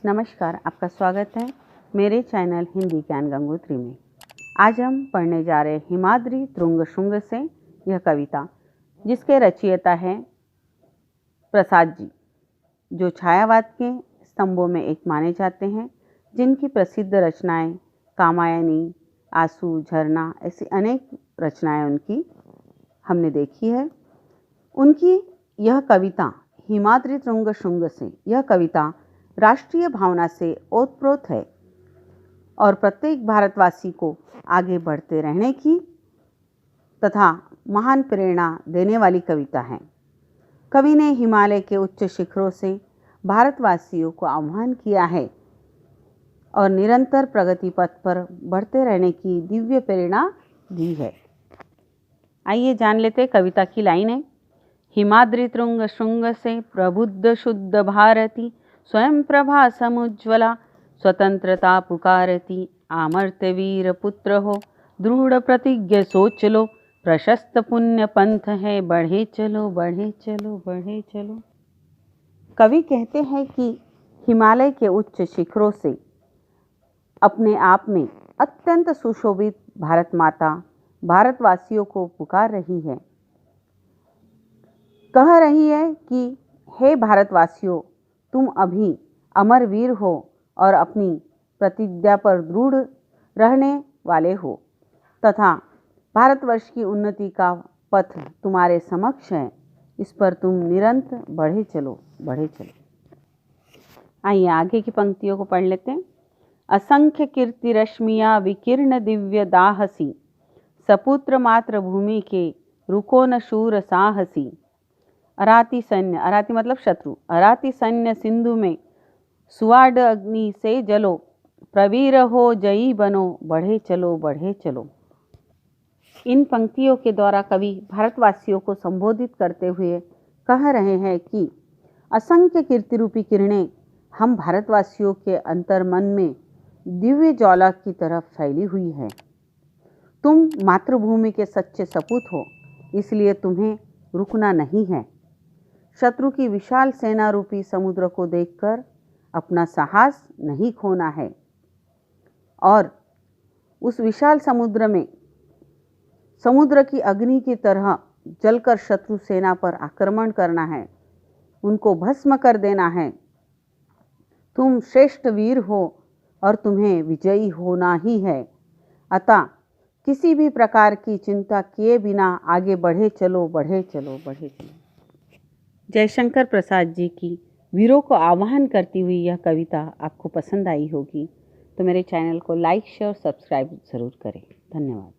नमस्कार, आपका स्वागत है मेरे चैनल हिंदी ज्ञान गंगोत्री में। आज हम पढ़ने जा रहे हिमाद्री तृंग शुंग से यह कविता, जिसके रचयिता हैं प्रसाद जी, जो छायावाद के स्तंभों में एक माने जाते हैं, जिनकी प्रसिद्ध रचनाएं कामायनी, आंसू, झरना ऐसी अनेक रचनाएं उनकी हमने देखी है। उनकी यह कविता हिमाद्री तृंग शुंग से यह कविता राष्ट्रीय भावना से ओतप्रोत है और प्रत्येक भारतवासी को आगे बढ़ते रहने की तथा महान प्रेरणा देने वाली कविता है। कवि ने हिमालय के उच्च शिखरों से भारतवासियों को आह्वान किया है और निरंतर प्रगति पथ पर बढ़ते रहने की दिव्य प्रेरणा दी है। आइए जान लेते कविता की लाइनें। हिमाद्री तृंग शुंग से प्रबुद्ध शुद्ध भारती, स्वयं प्रभा समुज्ज्वला, स्वतंत्रता पुकारती। आमर्त्य वीर पुत्र हो, दृढ़ प्रतिज्ञ सोच लो, प्रशस्त पुण्य पंथ है, बढ़े चलो बढ़े चलो बढ़े चलो। कवि कहते हैं कि हिमालय के उच्च शिखरों से अपने आप में अत्यंत सुशोभित भारत माता भारतवासियों को पुकार रही है, कह रही है कि हे भारतवासियों, तुम अभी अमर वीर हो और अपनी प्रतिज्ञा पर दृढ़ रहने वाले हो तथा भारतवर्ष की उन्नति का पथ तुम्हारे समक्ष है, इस पर तुम निरंतर बढ़े चलो बढ़े चलो। आइए आगे की पंक्तियों को पढ़ लेते हैं। असंख्य कीर्ति रश्मिया विकीर्ण दिव्य दाहसी, सपुत्र मात्र भूमि के रुको न शूर साहसी। अराती सैन्य, अराती मतलब शत्रु, अराती सैन्य सिंधु में सुवाड अग्नि से जलो, प्रवीर हो जयी बनो, बढ़े चलो बढ़े चलो। इन पंक्तियों के द्वारा कवि भारतवासियों को संबोधित करते हुए कह रहे हैं कि असंख्य कीर्ति रूपी किरणें हम भारतवासियों के अंतर्मन में दिव्य ज्वाला की तरफ फैली हुई है। तुम मातृभूमि के सच्चे सपूत हो, इसलिए तुम्हें रुकना नहीं है। शत्रु की विशाल सेना रूपी समुद्र को देखकर अपना साहस नहीं खोना है और उस विशाल समुद्र में समुद्र की अग्नि की तरह जलकर शत्रु सेना पर आक्रमण करना है, उनको भस्म कर देना है। तुम श्रेष्ठ वीर हो और तुम्हें विजयी होना ही है, अतः किसी भी प्रकार की चिंता किए बिना आगे बढ़े चलो बढ़े चलो बढ़े चलो। जयशंकर प्रसाद जी की वीरों को आह्वान करती हुई यह कविता आपको पसंद आई होगी, तो मेरे चैनल को लाइक शेयर सब्सक्राइब ज़रूर करें। धन्यवाद।